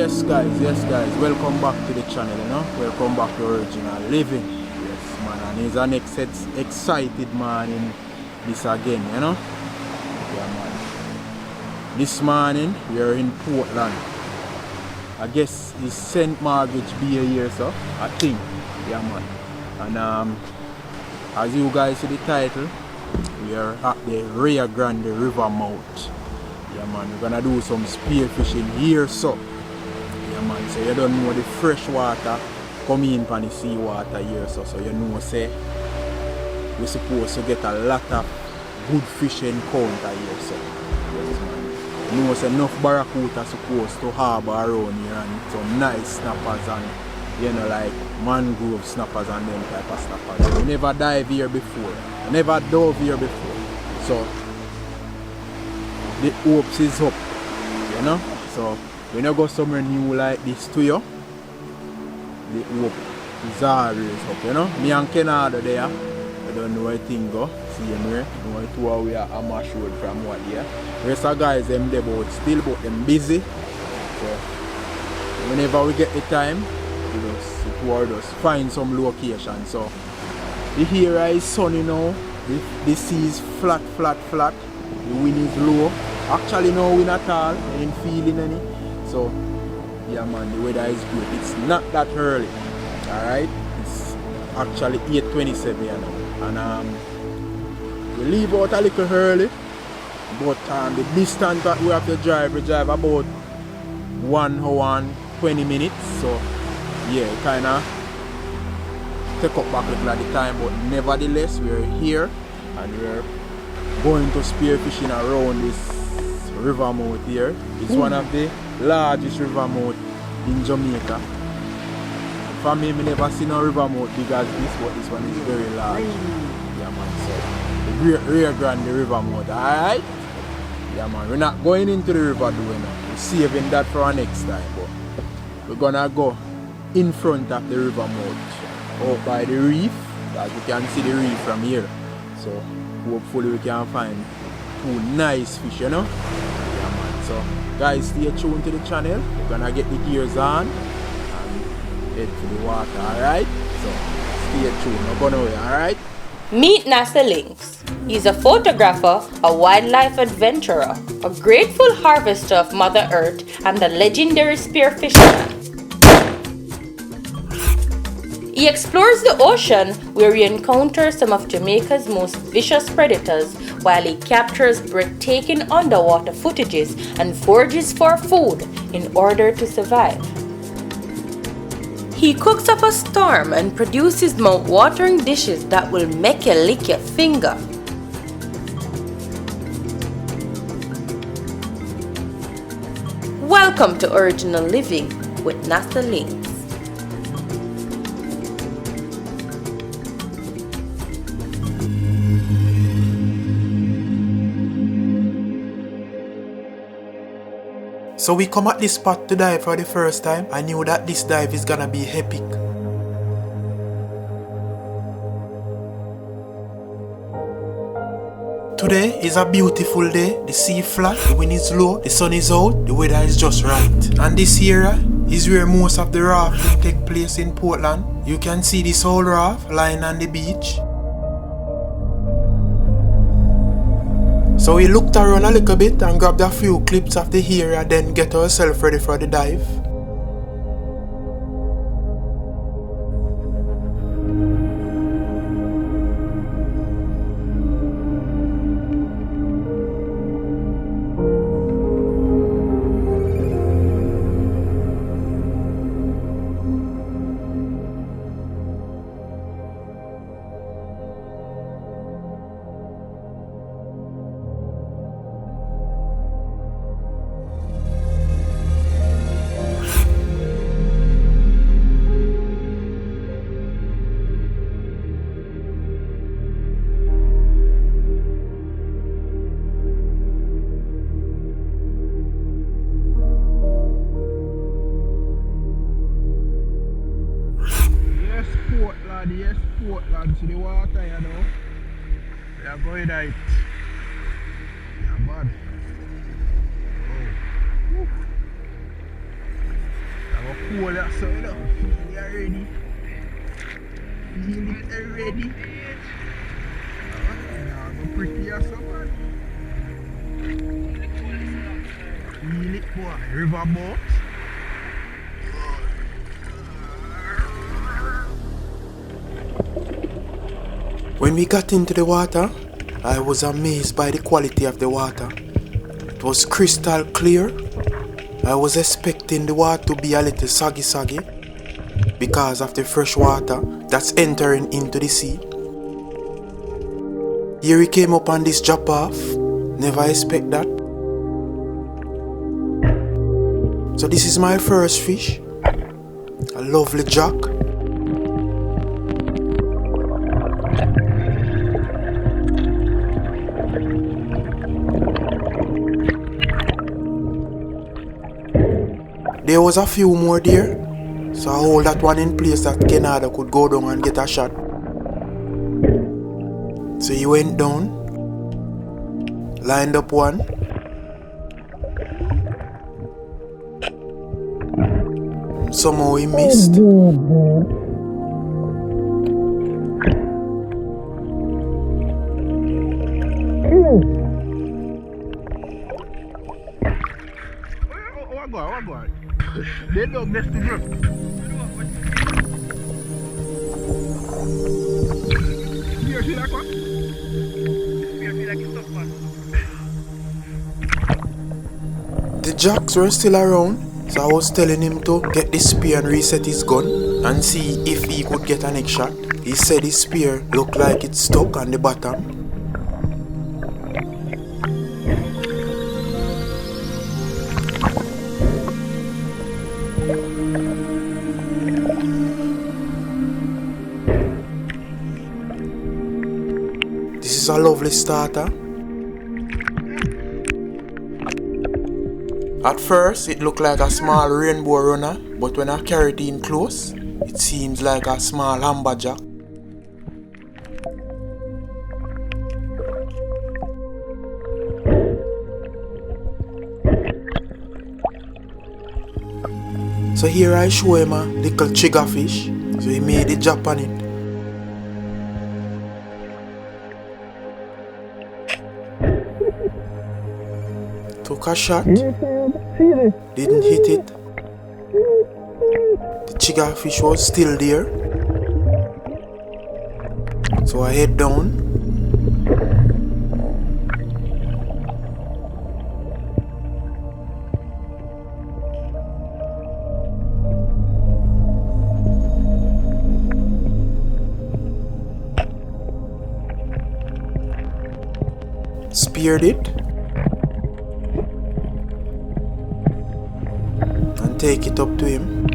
Yes guys, welcome back to the channel, you know. Welcome back to Original Living. Yes man, and he's an excited man in this again, you know. Yeah man. This morning we are in Portland. I guess it's St. Margaret's Bay here, so I think. Yeah man. And as you guys see the title, we are at the Rio Grande river mouth. Yeah man, we're gonna do some spearfishing here, so yeah man, so you don't know the fresh water coming in from the sea water here, so you know say we're supposed to get a lot of good fish encounter here, so yes man. You know say enough barracuda supposed to harbour around here and some nice snappers and you know like mangrove snappers and them type of snappers. We never dive here before. I never dove here before. So the hopes is up, you know. So when you go somewhere new like this to you, the hope is always up, you know. Me and Canada there, I don't know where thing go. See him here, you know, 2 hours a mash road from what here. The rest of guys them there but still but them busy. So whenever we get the time, we just find some location. So the area is sunny now, the sea is flat. The wind is low. Actually no wind at all, I ain't feeling any. So yeah man, the weather is good. It's not that early. Alright? It's actually 8:27 now. And we leave out a little early. But the distance that we have to drive, we drive about 1 hour and 20 minutes. So yeah, kinda take up back a little at the time, but nevertheless we're here and we're going to spearfishing around this river mouth here. It's one of the largest river mouth in Jamaica. For me, I never seen a river mouth big as this, but this one is very large. Yeah man, so the Rio Grande river mouth, alright? Yeah man, we're not going into the river doing it. We're saving that for our next time, but we're gonna go in front of the river mouth, out by the reef, as you can see the reef from here. So hopefully we can find 2 nice fish, you know. Yeah man, so guys stay tuned to the channel. We're gonna get the gears on and head for the water, alright? So stay tuned, not going away, alright? Meet NASA Lynx. He's a photographer, a wildlife adventurer, a grateful harvester of Mother Earth, and a legendary spearfisherman. He explores the ocean where he encounters some of Jamaica's most vicious predators while he captures breathtaking underwater footages and forages for food in order to survive. He cooks up a storm and produces mouth-watering dishes that will make you lick your finger. Welcome to Original Living with NASA Lynx. So we come at this spot to dive for the first time. I knew that this dive is gonna be epic. Today is a beautiful day. The sea flat, the wind is low, the sun is out, the weather is just right. And this area is where most of the rafting take place in Portland. You can see this whole raft lying on the beach. So we looked around a little bit and grabbed a few clips of the area, then get ourselves ready for the dive. Yes, Portland, see the water, you know. We are going right. Yeah, man. Oh. pull that so you know. Feel it already. Feel it already. Nah, go pretty or something. Feel it, boy. Riverboat. When we got into the water, I was amazed by the quality of the water. It was crystal clear. I was expecting the water to be a little soggy because of the fresh water that's entering into the sea. Here we came up on this drop off. Never expect that. So this is my first fish. A lovely jack. There was a few more there, so I hold that one in place that Grande could go down and get a shot. So he went down, lined up one, somehow he missed. What? They dog next to you. Spear feel like what? Spear feel like it's tough, man. The jacks were still around, so I was telling him to get the spear and reset his gun and see if he could get a next shot. He said his spear looked like it's stuck on the bottom. This is a lovely starter. At first it looked like a small rainbow runner, but when I carried it in close, it seems like a small amberjack. So here I show him a little triggerfish, so he made a drop on it. Took a shot, didn't hit it. The triggerfish was still there, so I head down. Speared it and take it up to him.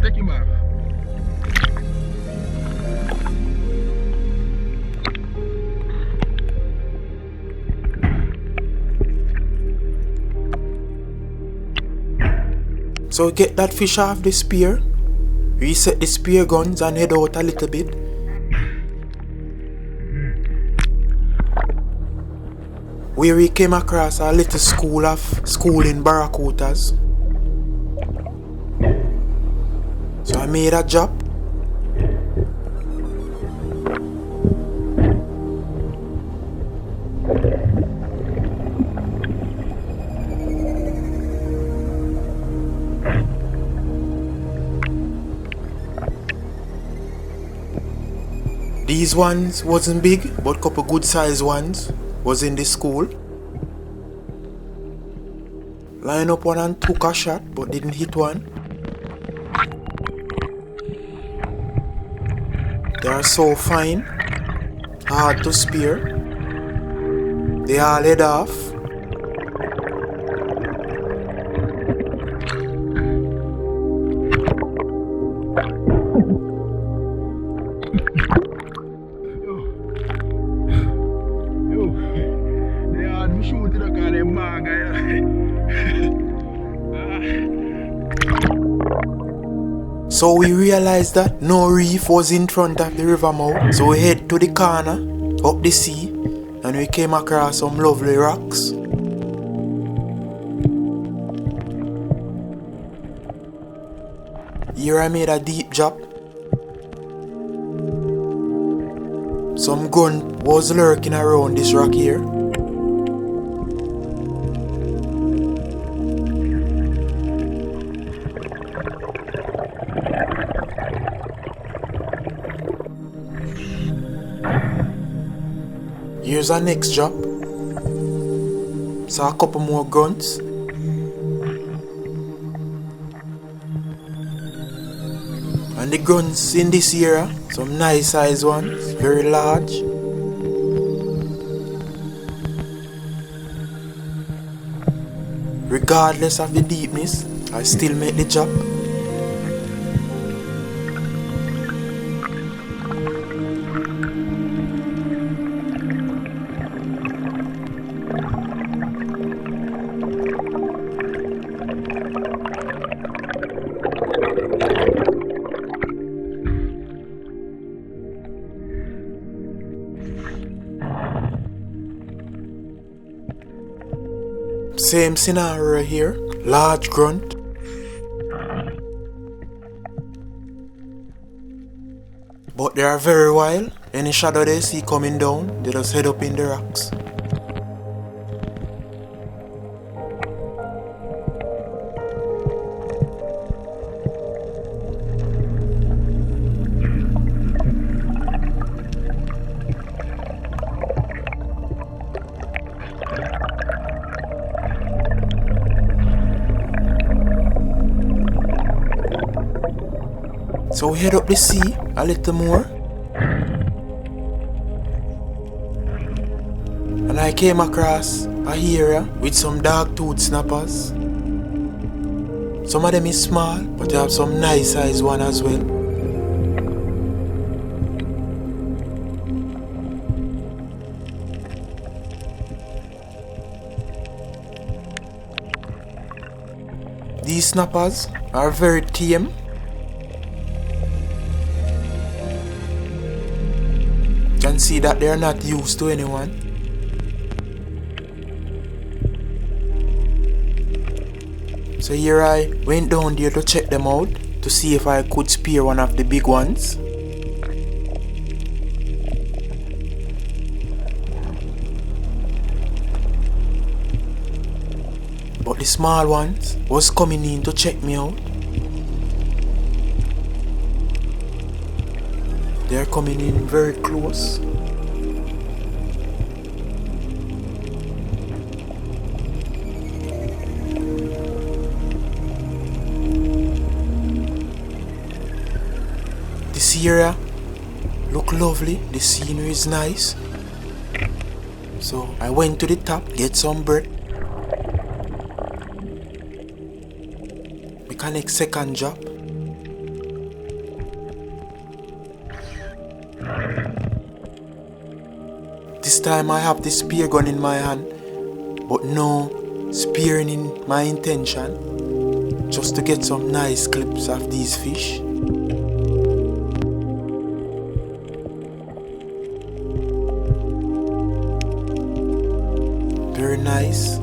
Take him back. So get that fish off the spear, reset the spear guns and head out a little bit. Where we came across a little school of schooling barracudas. So I made a drop. These ones wasn't big, but couple good sized ones was in the school. Line up one and took a shot, but didn't hit one. They are so fine, hard to spear. They all head off. So we realized that no reef was in front of the river mouth. So we head to the corner, up the sea, and we came across some lovely rocks. Here I made a deep drop. Some gun was lurking around this rock here. Here's our next drop. Saw a couple more grunts. And the grunts in this area, some nice size ones, very large. Regardless of the deepness, I still make the drop. Same scenario here, large grunt. But they are very wild. Any shadow they see coming down, they just head up in the rocks. So we head up the sea a little more, and I came across a area with some dog-tooth snappers. Some of them is small, but they have some nice size one as well. These snappers are very tame. You can see that they are not used to anyone. So here I went down there to check them out to see if I could spear one of the big ones. But the small ones was coming in to check me out. They're coming in very close. This area look lovely, the scenery is nice. So I went to the top, get some bread. Mechanic second drop. This time I have the spear gun in my hand, but no spearing in my intention, just to get some nice clips of these fish. Very nice.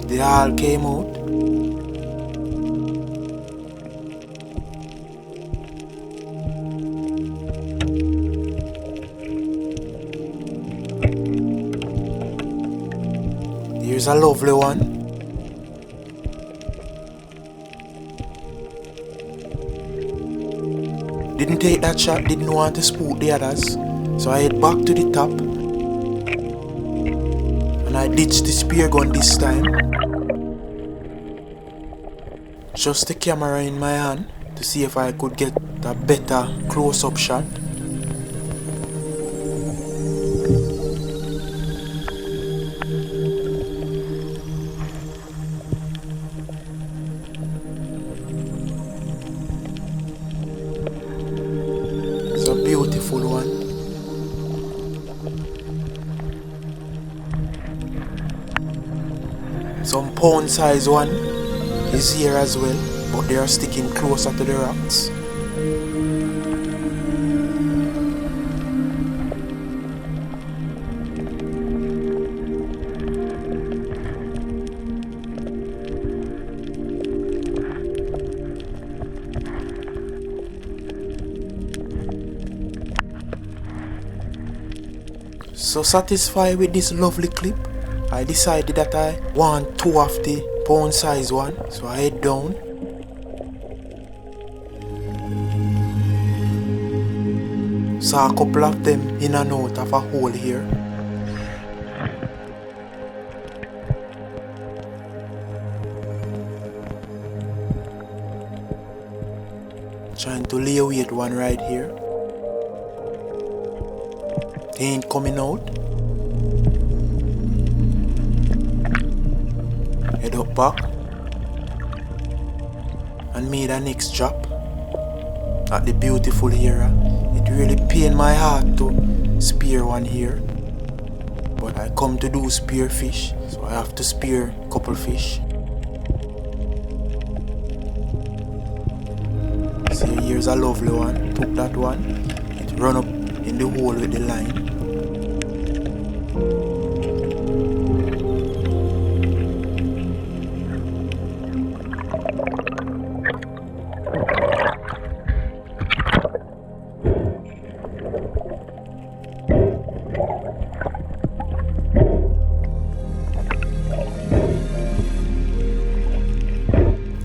They all came out. Here's a lovely one. Didn't take that shot, didn't want to spook the others. So I head back to the top. And I ditched the spear gun this time. Just the camera in my hand to see if I could get a better close-up shot. It's a beautiful one. Some pound size one is here as well. but they are sticking closer to the rocks. So satisfied with this lovely clip, I decided that I want 2 of the pound size one, so I head down. Saw a couple of them in and out of a hole here. Trying to lay weight one right here. They ain't coming out. Head up back and made a next drop at the beautiful area. It really pained my heart to spear one here, but I come to do spearfish, so I have to spear a couple fish. See, here's a lovely one. Took that one. It run up in the hole with the line.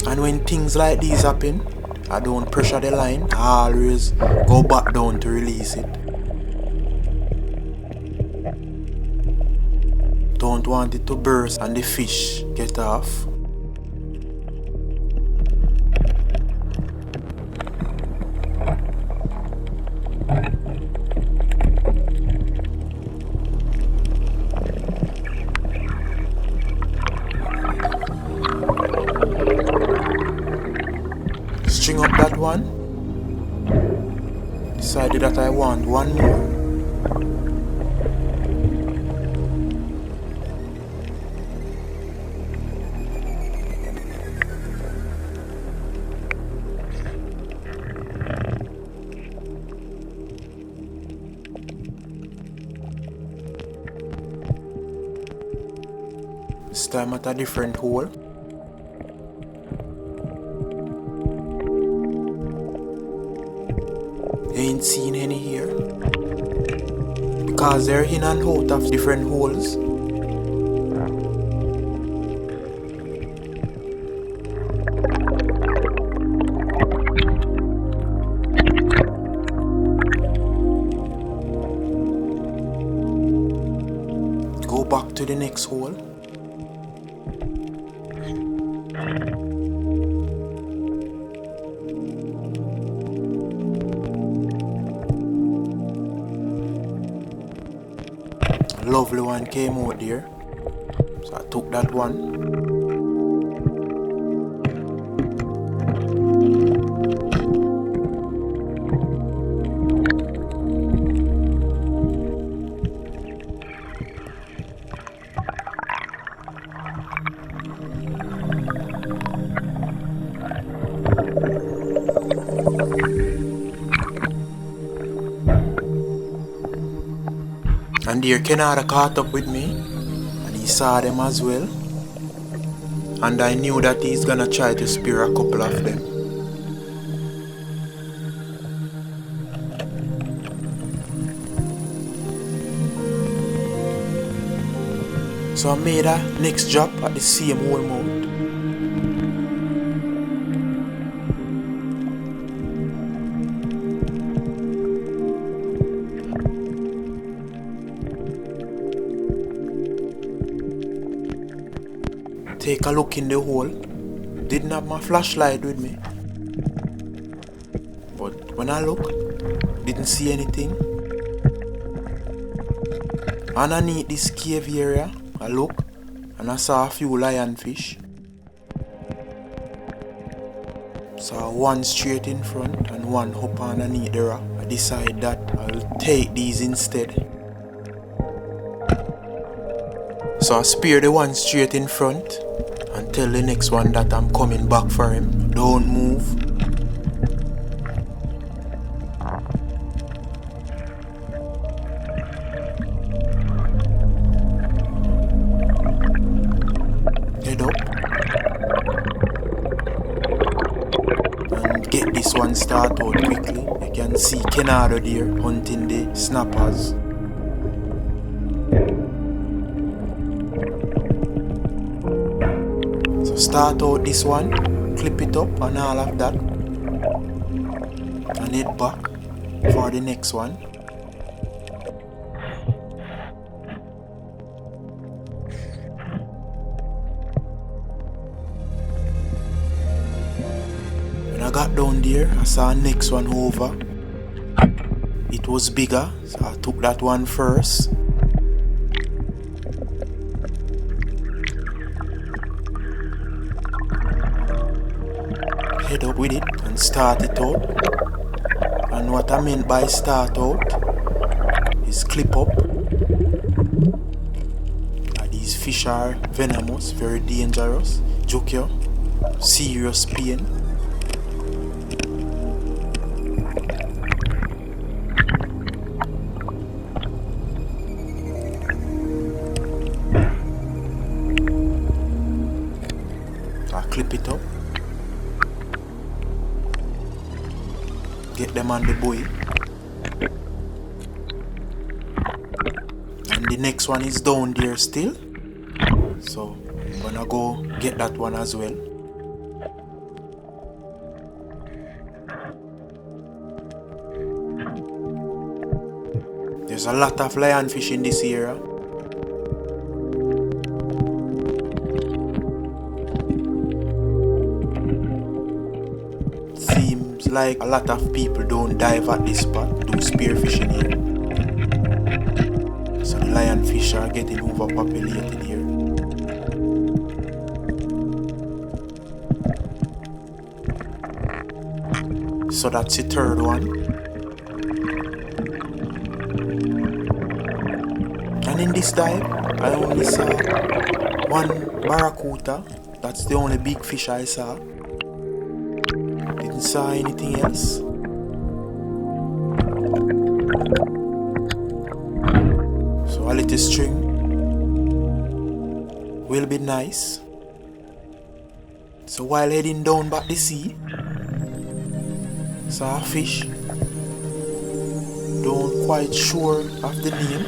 And when things like these happen, I don't pressure the line, I always go back down to release it. Don't want it to burst and the fish get off. String up that one. Decided that I want one more. This time at a different hole. Ain't seen any here because they're in and out of different holes. Go back to the next hole. Lovely one came out there, so I took that one. And dear Kenada caught up with me, and he saw them as well. And I knew that he's gonna try to spear a couple of them. So I made a next drop at the same hole mouth. Take a look in the hole. Didn't have my flashlight with me, but when I look, didn't see anything. Underneath this cave area, I look and I saw a few lionfish. Saw one straight in front and one up underneath the rock. I decided that I'll take these instead. So I speared the one straight in front and tell the next one that I'm coming back for him. Don't move. Head up. And get this one start out quickly. You can see Kenado there hunting the snappers. So start out this one, clip it up and all of that, and head back for the next one. When I got down there, I saw next one over. It was bigger, so I took that one first. Head up with it and start it out. And what I meant by start out is clip up. These fish are venomous, very dangerous, joke you, serious pain. So I clip it up. Get them on the buoy. And the next one is down there still. So I'm gonna go get that one as well. There's a lot of lionfish in this area. Seems like a lot of people don't dive at this spot, do spearfishing here. So the lionfish are getting overpopulated here. So that's the third one. And in this dive, I only saw one barracuda. That's the only big fish I saw. Didn't saw anything else. So a little string will be nice. So while heading down back the sea, saw a fish. Don't quite sure of the name,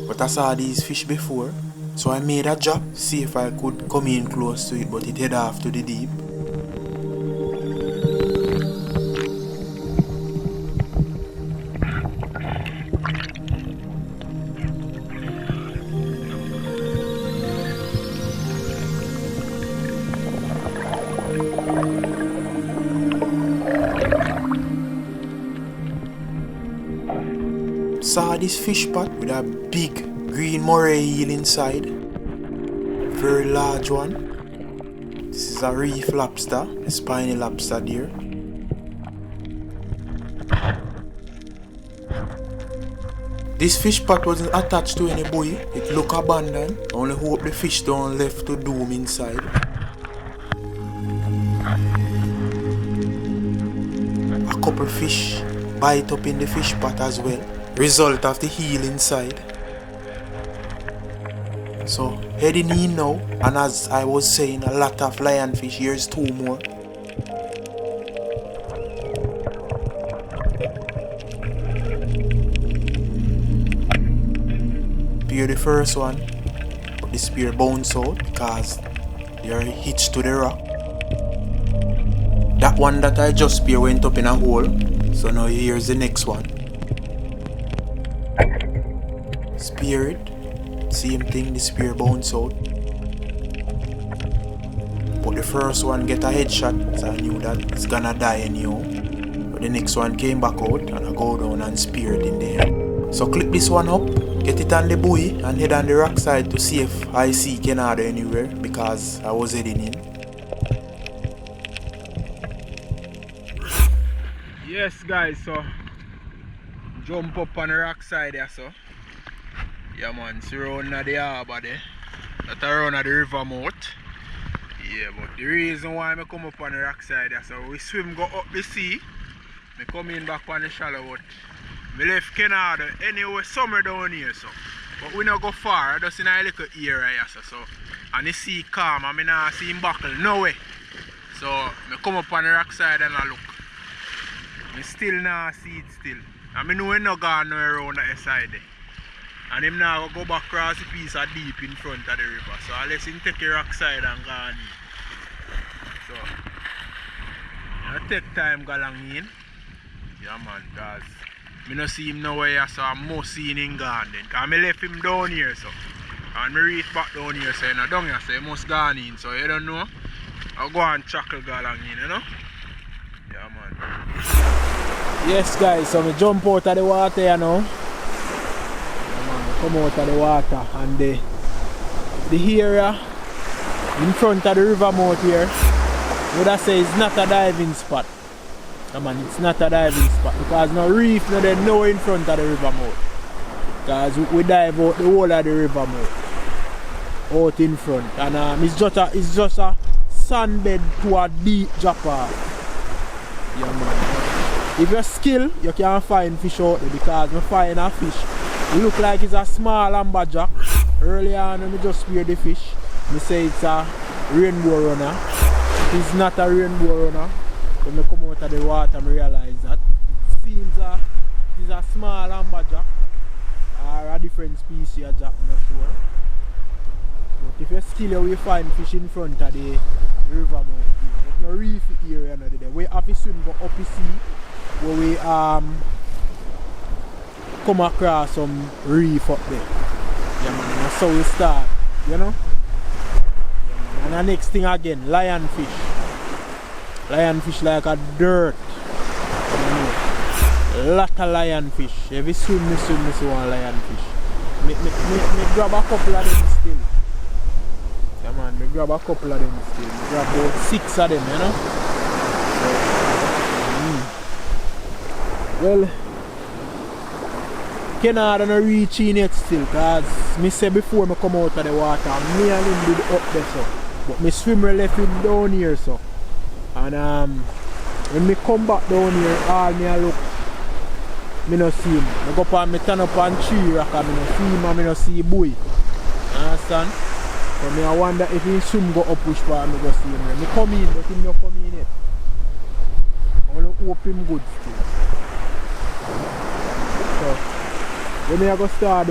but I saw these fish before. So I made a drop, see if I could come in close to it, but it head off to the deep. Saw this fish pot with a big green moray eel inside. Very large one. This is a reef lobster, a spiny lobster there. This fish pot wasn't attached to any buoy. It looked abandoned. I only hope the fish don't left to doom inside. A couple fish bite up in the fish pot as well. Result of the heel inside. So heading in now, and as I was saying, a lot of lionfish. Here's two more. Spear the first one, but the spear bounced out because they are hitched to the rock. That one that I just spear went up in a hole, so now here's the next one. Spear it, same thing, the spear bounced out. But the first one get a headshot, so I knew that it's gonna die anyhow. But the next one came back out and I go down and spear it in the head. So clip this one up, get it on the buoy and head on the rock side to see if I see Canada anywhere, because I was heading in. Yes guys, so jump up on the rock side there, so yeah man, it's around the harbour there. That's around at the river mouth. Yeah, but the reason why I come up on the rock side is so we swim go up the sea. I come in back on the shallow water. I left Canada anyway somewhere down here so. But we don't go far, just in a little area here so. And the sea calm and I not see him buckle no way. So I come up on the rock side and I look. I still not see it still. And I know he not gone nowhere around that side there. And him now go back across the piece of deep in front of the river. So unless him take the rock side and go on in. So I take time go along in. Yeah man, cause I don't see him nowhere so I must see him in Grande. Cause I left him down here so. And I reach back down here so he's not down here so he must go on in. So you don't know. I'll go and chuckle go along in, you know? Yeah man. Yes guys, so I jump out of the water you know. Come out of the water and the area in front of the river mouth here would I say it's not a diving spot. Man, it's not a diving spot because no reef no there no in front of the river mouth. Because we dive out the whole of the river mouth out in front and it's just a sand bed to a deep drop off. Yeah man. If you're skilled you can find fish out there because we find a fish. It look like it's a small amberjack. Earlier on when I just spear the fish, I say it's a rainbow runner. It's not a rainbow runner. When I come out of the water I realize that. It seems it's a small amberjack or a different species of jack, I'm not sure. But if you're skilled you find fish in front of the river mouth here. But no reef area no there. We have to swim go up the sea where we come across some reef up there. Yeah man, and that's how we start, you know? Yeah, and the next thing again, lionfish. Lionfish like a dirt. You know? Lot of lionfish. Every swim me see one lionfish. Me grab a couple of them still. Yeah man, me grab a couple of them still. Me grab about 6 of them, you know? Well, Canada no reach in yet still cause me say before me come out of the water me and him did up there so. But me swimmer left him down here so. And when me come back down here all me a look me no see him. I go up and me turn up on tree rock and me no see him and me no see boy. Understand? So me I wonder if he swim go up which part me go see him. Me come in but him no come in yet. I wanna hope him good still. So when I go start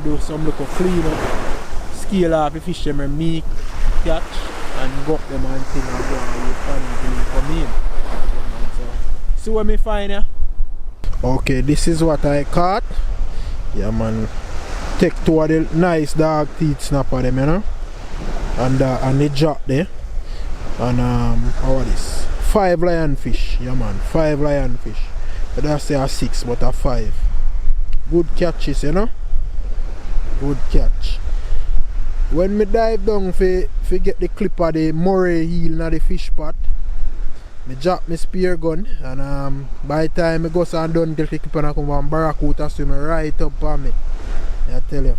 do some little clean up, scale off the fish them and me catch and go up them and thing and go and wait for them to come in. So, see what me find here? Okay, this is what I caught. Yeah man. Take 2 of the nice dog teeth snapper them, you know. And they drop there. And how are this? 5 lionfish, yeah man, 5 lionfish. I don't say a 6 but a 5. Good catches, you know. Good catch. When me dive down for get the clip of the moray heel in the fish pot, me drop my spear gun and by the time I go and done get the clip and I come and barracuda swim right up on me. I tell you.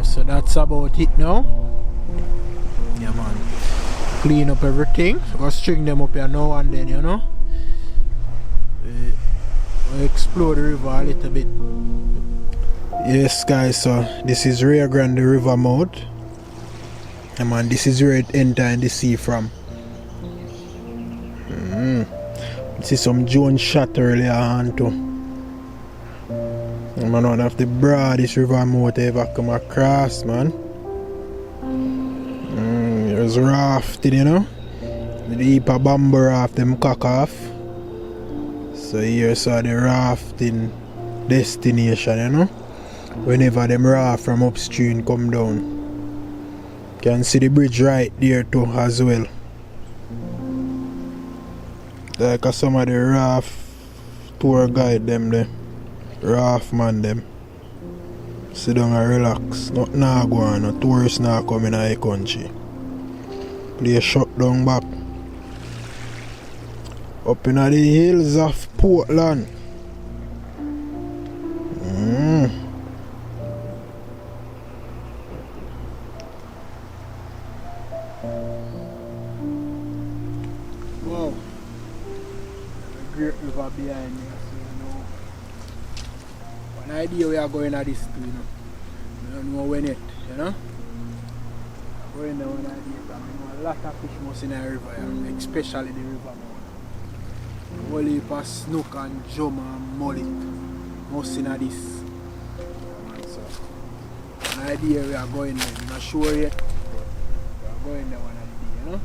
So that's about it now. Yeah man. Clean up everything. Go string them up here now and then, you know. We'll explore the river a little bit. Yes guys, so this is Rio Grande river mouth. Yeah, man, this is where it enters the sea from. See some Jones shot earlier on too. Man, one of the broadest river mouth I ever come across, man. There's rafting, you know. The heap of bamboo raft them cock off. So here saw the rafting destination, you know. Whenever them raft from upstream come down. Can see the bridge right there too as well. Like some of the raft tour guide them there. Raft man them. Sit down and relax. Nothing nah go on, no tourists nah come in our country. Play shut down back. Up in the hills of Portland. Wow. A great river behind me, so you know. One idea we are going at this too, you know. We don't know when yet, you know. We're in the one idea, because we know a lot of fish must in the river, yeah, especially the river. A whole heap of snook and jump and mullet must in this. So, one idea we are going there. I'm not sure yet, but we are going there one idea, you know.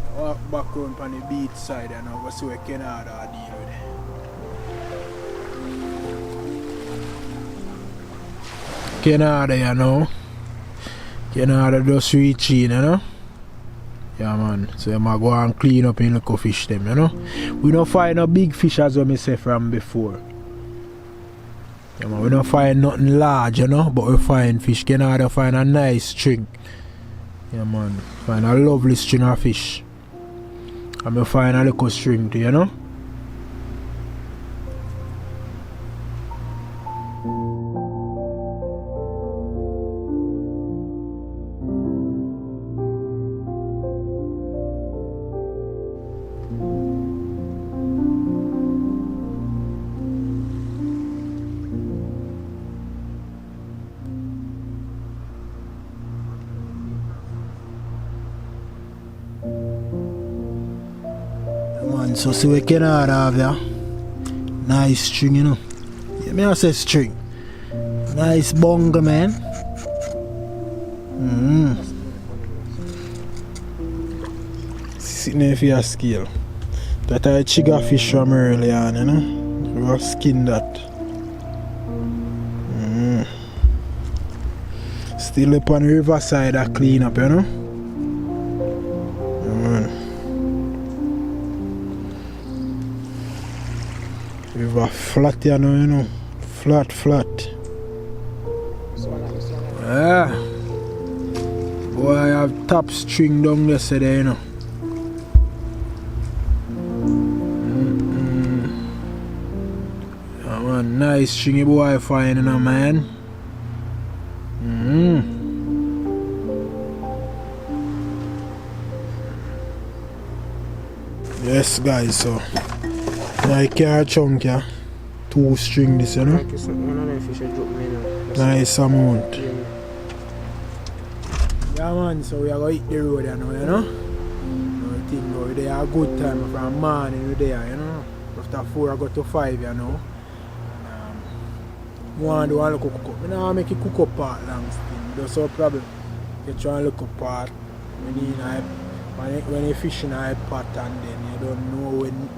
I walk back around on the beach side and I'll go see what Canada deal with. Canada, you know. Canada just reach in, you know. Yeah, man. So you might go and clean up and look fish them, you know. We don't find no big fish as what I said from before. Yeah, man. We don't find nothing large, you know, but we find fish. Canada find a nice string. Yeah, man. Find a lovely string of fish. And we find a little string too, you know. Man, so see we Canada have there. Nice string, you know. Yeah, me I say string. Nice bonga, man. Sitting there for your scale. That I chigga fish from early on, you know. We will skin that. Still up on the riverside I clean up, you know. River flat, you know. Flat. Yeah. Boy, I have top string down yesterday, you know. Yeah, man, nice stringy boy fine, you know, man. Yes, guys, so I can't chunk, yeah. 2 string this, you know. Nice amount. Yeah, man, so we are going to hit the road, you know. I think we there a good time from morning we there, you know. After 4 I go to 5, you know. I want to do a little cook up. I don't make it cook up part long still. That's no problem. You try and look up part. When you fish in a pot and then you don't know when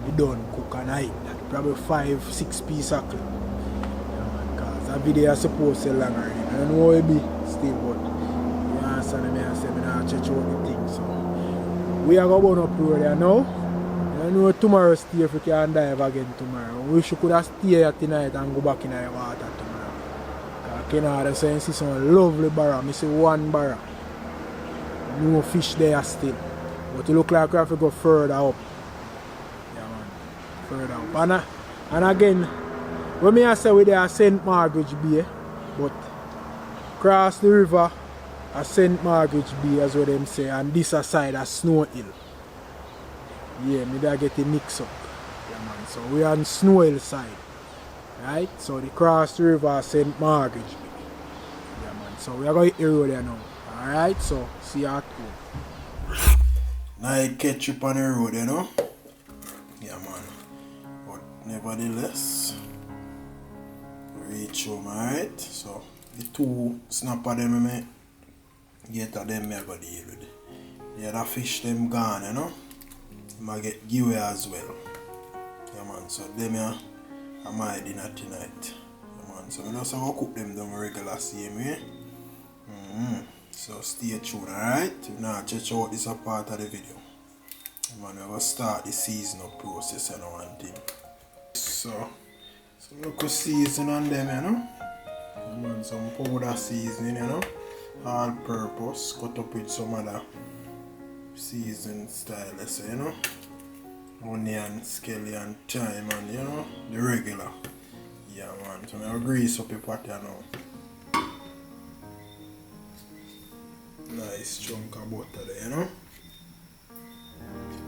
you don't cook and I eat that. Probably 5-6 pieces of clip. Because that video is supposed to longer. I don't know what it be still, but you understand me, I say I don't check out the thing. So we are going up road there now. I know tomorrow stay if we can dive again tomorrow. We wish we could have stayed here tonight and go back in the water tomorrow. Because Canada so you see some lovely barra. I see 1 barra. No fish there still. But it look like we have to go further up. Yeah, man. Further up. And again, when I say we there at St. Margaret's Bay, but cross the river at St. Margaret's Bay as what them say, and this aside at Snow Hill. Yeah, maybe I get it mixed up. Yeah, man. So we are on Snow Hill side. Right? So the cross the river at St. Margaret's Bay. Yeah, man. So we are going to hit the road there now. Alright, so see you at home. Now I catch up on the road, you know. Yeah, man. But nevertheless, reach home, alright. So the two snapper them me get at them, I go deal with it. The other fish them gone, you know. I might get giveaway as well. Yeah, man. So them here are my dinner tonight. Yeah, man. So I just have to cook them down regular same way. So stay tuned, alright? Now check out this part of the video. Man, we're going to start the seasoning process and one thing. So look at season on them, you know. Man, some powder seasoning, you know. All purpose, cut up with some other season style, let's say, you know. Onion, scallion, thyme, and you know, the regular. Yeah, man. So I'm grease up the pot here now. Nice chunk of butter there, you know.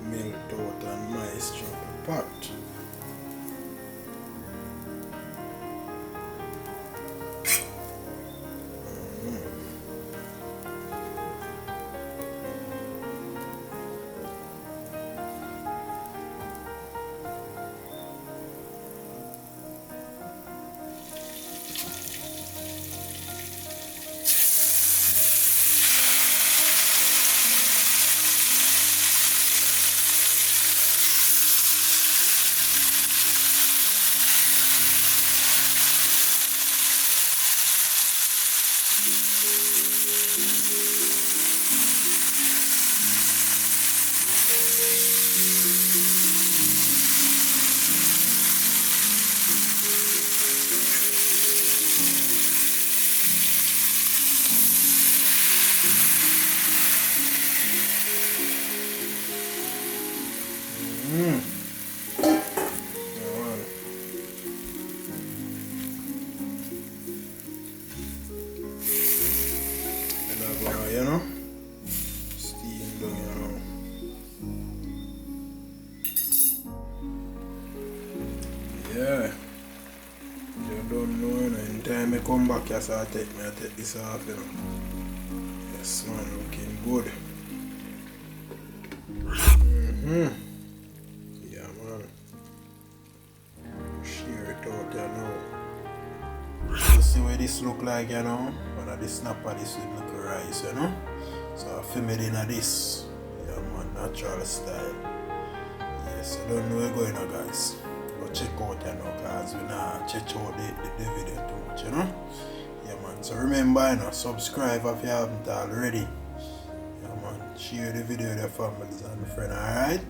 Melt out and nice chunk of pot. You know, steam down, you know. Yeah, you don't know, you know. In time I come back here, so I take this off, you know. Yes, man, looking good. Yeah, man. Share it out, you know. You see what this look like, you know? One of the snapper, this with little rice, you know? So I film it in this. Yeah, man, natural style. Yes, I don't know where you're going now, guys. Go check out, you know, guys. We not check out the video too much, you know? Yeah, man. So remember, you know, subscribe if you haven't already. Yeah, man. Share the video with your families and friends, alright?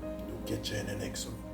Do catch you in the next one.